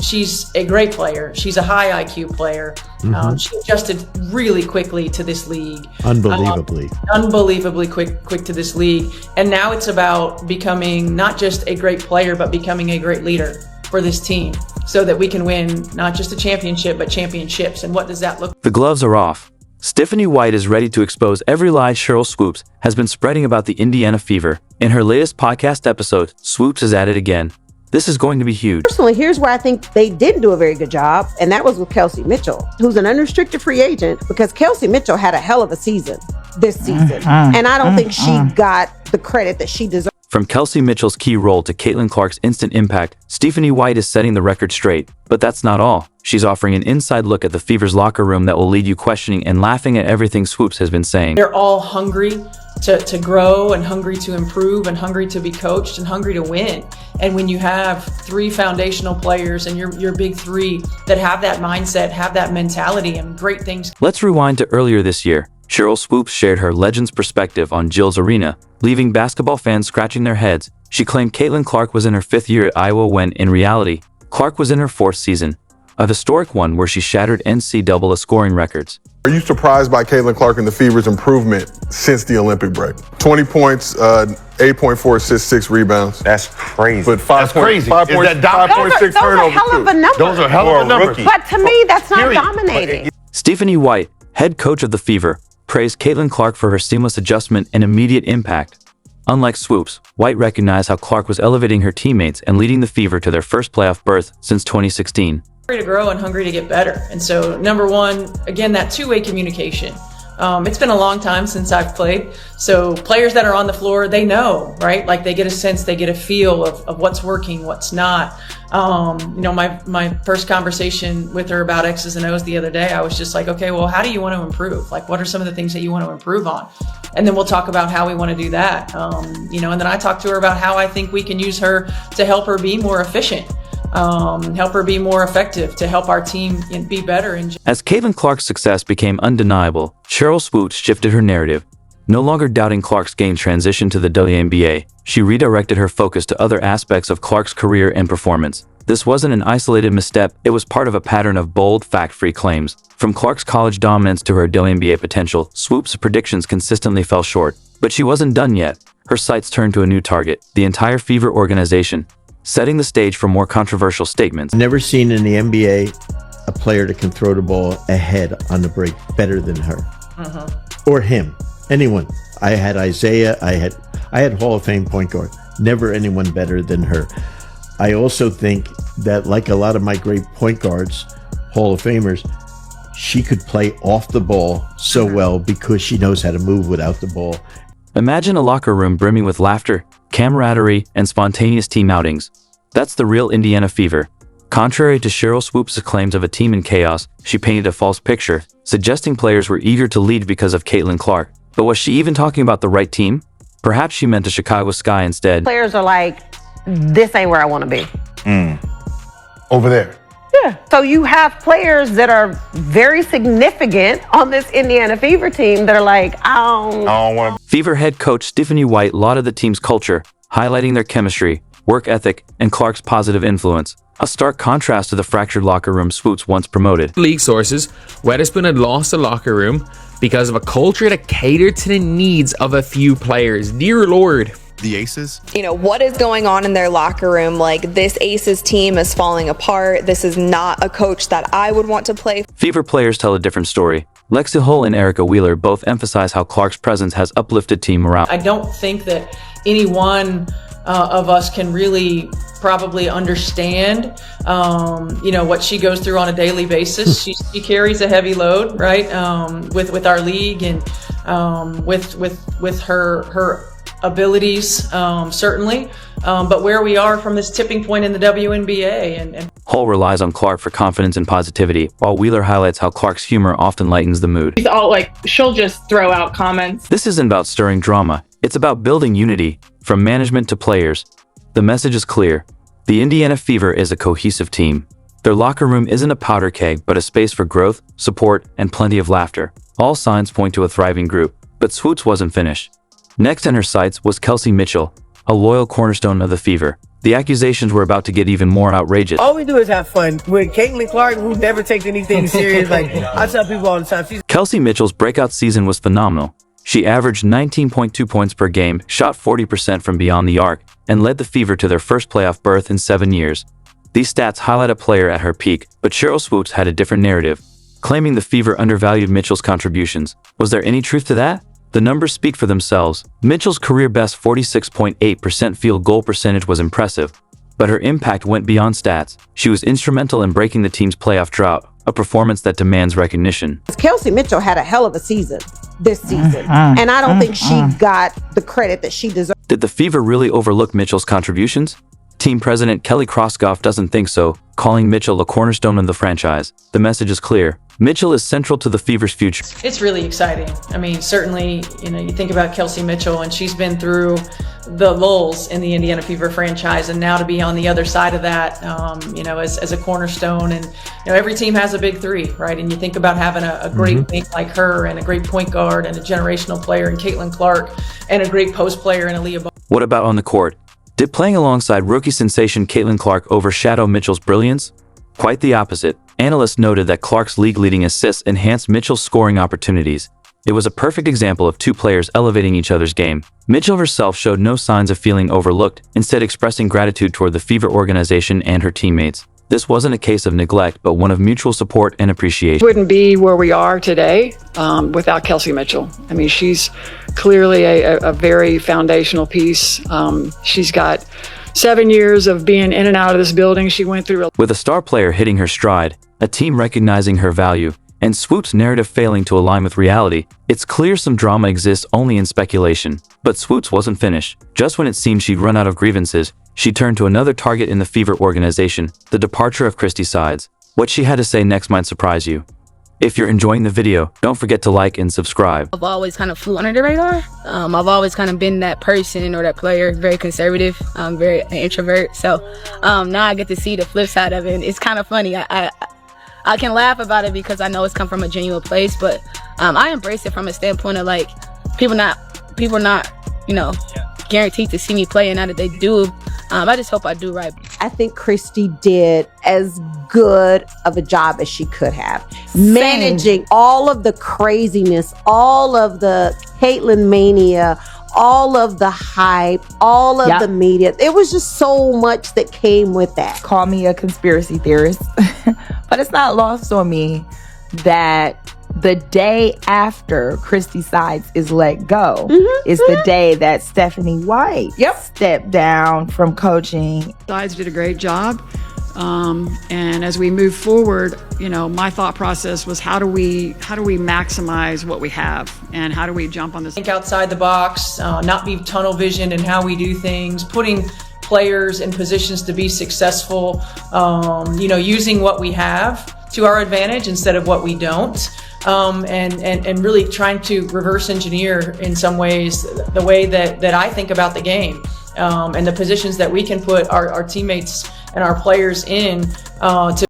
she's a great player. She's a high IQ player. She adjusted really quickly to this league. Unbelievably quick to this league. And now it's about becoming not just a great player, but becoming a great leader for this team so that we can win not just a championship, but championships. And what does that look like? The gloves are off. Stephanie White is ready to expose every lie Sheryl Swoopes has been spreading about the Indiana Fever. In her latest podcast episode, Swoopes is at it again. This is going to be huge. Personally, here's where I think they didn't do a very good job, and that was with Kelsey Mitchell, who's an unrestricted free agent, because Kelsey Mitchell had a hell of a season this season. And I don't think she got the credit that she deserves. From Kelsey Mitchell's key role to Caitlin Clark's instant impact, Stephanie White is setting the record straight. But that's not all. She's offering an inside look at the Fever's locker room that will leave you questioning and laughing at everything Swoopes has been saying. They're all hungry to grow and hungry to improve and hungry to be coached and hungry to win. And when you have three foundational players and your big three that have that mindset, have that mentality, and great things. Let's rewind to earlier this year. Sheryl Swoopes shared her Legends perspective on Jill's Arena, leaving basketball fans scratching their heads. She claimed Caitlin Clark was in her 5th year at Iowa when, in reality, Clark was in her 4th season, a historic one where she shattered NCAA scoring records. Are you surprised by Caitlin Clark and the Fever's improvement since the Olympic break? 20 points, 8.4 assists, 6 rebounds. That's crazy. But 5.6 turnovers. Hell of a number. Those are hell of a numbers. But to me, that's not dominating. Stephanie White, head coach of the Fever, praised Caitlin Clark for her seamless adjustment and immediate impact. Unlike Swoopes, White recognized how Clark was elevating her teammates and leading the Fever to their first playoff berth since 2016. Hungry to grow and hungry to get better. And so number one, again, that two-way communication. It's been a long time since I've played. So players that are on the floor, they know, right? Like they get a sense, they get a feel of what's working, what's not. My first conversation with her about X's and O's the other day, I was just like, okay, well, how do you want to improve? Like, what are some of the things that you want to improve on? And then we'll talk about how we want to do that. And then I talked to her about how I think we can use her to help her be more efficient. Help her be more effective, to help our team be better. As Caitlin Clark's success became undeniable, Sheryl Swoopes shifted her narrative. No longer doubting Clark's game transition to the WNBA, she redirected her focus to other aspects of Clark's career and performance. This wasn't an isolated misstep, it was part of a pattern of bold, fact-free claims. From Clark's college dominance to her WNBA potential, Swoopes' predictions consistently fell short. But she wasn't done yet. Her sights turned to a new target, the entire Fever organization, setting the stage for more controversial statements. Never seen in the NBA a player that can throw the ball ahead on the break better than her. Or him. Anyone. I had Isaiah. I had Hall of Fame point guard. Never anyone better than her. I also think that, like a lot of my great point guards, Hall of Famers, she could play off the ball so well because she knows how to move without the ball. Imagine a locker room brimming with laughter, camaraderie, and spontaneous team outings. That's the real Indiana Fever. Contrary to Sheryl Swoopes' claims of a team in chaos, she painted a false picture, suggesting players were eager to lead because of Caitlin Clark. But was she even talking about the right team? Perhaps she meant a Chicago Sky instead. Players are like, this ain't where I want to be. Over there. Yeah. So you have players that are very significant on this Indiana Fever team that are like, I don't want to. Fever head coach Stephanie White lauded the team's culture, highlighting their chemistry, work ethic, and Clark's positive influence. A stark contrast to the fractured locker room Swoopes once promoted. League sources, Weatherspoon had lost the locker room because of a culture that catered to the needs of a few players. Dear Lord. The Aces? What is going on in their locker room? Like, this Aces team is falling apart. This is not a coach that I would want to play. Fever players tell a different story. Lexi Hull and Erica Wheeler both emphasize how Clark's presence has uplifted team morale. I don't think that any one of us can really probably understand, what she goes through on a daily basis. She carries a heavy load, right? With our league and with her abilities, certainly, but where we are from this tipping point in the WNBA. And Hull relies on Clark for confidence and positivity, while Wheeler highlights how Clark's humor often lightens the mood. She'll just throw out comments. This isn't about stirring drama. It's about building unity, from management to players. The message is clear. The Indiana Fever is a cohesive team. Their locker room isn't a powder keg, but a space for growth, support, and plenty of laughter. All signs point to a thriving group. But Swoopes wasn't finished. Next in her sights was Kelsey Mitchell, a loyal cornerstone of the Fever. The accusations were about to get even more outrageous. All we do is have fun. With Caitlin Clark, who never takes anything serious, like I tell people all the time, Kelsey Mitchell's breakout season was phenomenal. She averaged 19.2 points per game, shot 40% from beyond the arc, and led the Fever to their first playoff berth in 7 years. These stats highlight a player at her peak, but Sheryl Swoopes had a different narrative, claiming the Fever undervalued Mitchell's contributions. Was there any truth to that? The numbers speak for themselves. Mitchell's career-best 46.8% field goal percentage was impressive, but her impact went beyond stats. She was instrumental in breaking the team's playoff drought, a performance that demands recognition. Kelsey Mitchell had a hell of a season this season, and I don't think she got the credit that she deserved. Did the Fever really overlook Mitchell's contributions? Team president Kelly Krauskopf doesn't think so, calling Mitchell a cornerstone of the franchise. The message is clear. Mitchell is central to the Fever's future. It's really exciting. I mean, certainly, you think about Kelsey Mitchell, and she's been through the lulls in the Indiana Fever franchise, and now to be on the other side of that, as a cornerstone. And every team has a big three, right? And you think about having a great wing like her, and a great point guard, and a generational player in Caitlin Clark, and a great post player in Aaliyah. What about on the court? Did playing alongside rookie sensation Caitlin Clark overshadow Mitchell's brilliance? Quite the opposite. Analysts noted that Clark's league-leading assists enhanced Mitchell's scoring opportunities. It was a perfect example of two players elevating each other's game. Mitchell herself showed no signs of feeling overlooked, instead expressing gratitude toward the Fever organization and her teammates. This wasn't a case of neglect, but one of mutual support and appreciation. Wouldn't be where we are today without Kelsey Mitchell. I mean, she's clearly a very foundational piece. She's got 7 years of being in and out of this building. She went through. With a star player hitting her stride, a team recognizing her value, and Swoopes' narrative failing to align with reality, it's clear some drama exists only in speculation. But Swoopes wasn't finished. Just when it seemed she'd run out of grievances, she turned to another target in the Fever organization, the departure of Christy Sides. What she had to say next might surprise you. If you're enjoying the video, don't forget to like and subscribe. I've always kind of flew under the radar. I've always kind of been that person or that player, very conservative, very an introvert. So now I get to see the flip side of it. And it's kind of funny. I can laugh about it because I know it's come from a genuine place, but I embrace it from a standpoint of like people not guaranteed to see me play, and now that they do, I just hope I do right. I think Christy did as good of a job as she could have. Managing all of the craziness, all of the Caitlin mania, all of the hype, all of the media. It was just so much that came with that. Call me a conspiracy theorist, but it's not lost on me that the day after Christy Sides is let go is the day that Stephanie White stepped down from coaching. Sides did a great job. And as we move forward, my thought process was how do we maximize what we have, and how do we jump on this? Think outside the box, not be tunnel visioned in how we do things, putting players in positions to be successful, using what we have to our advantage instead of what we don't. And really trying to reverse engineer in some ways the way that I think about the game, and the positions that we can put our teammates and our players in to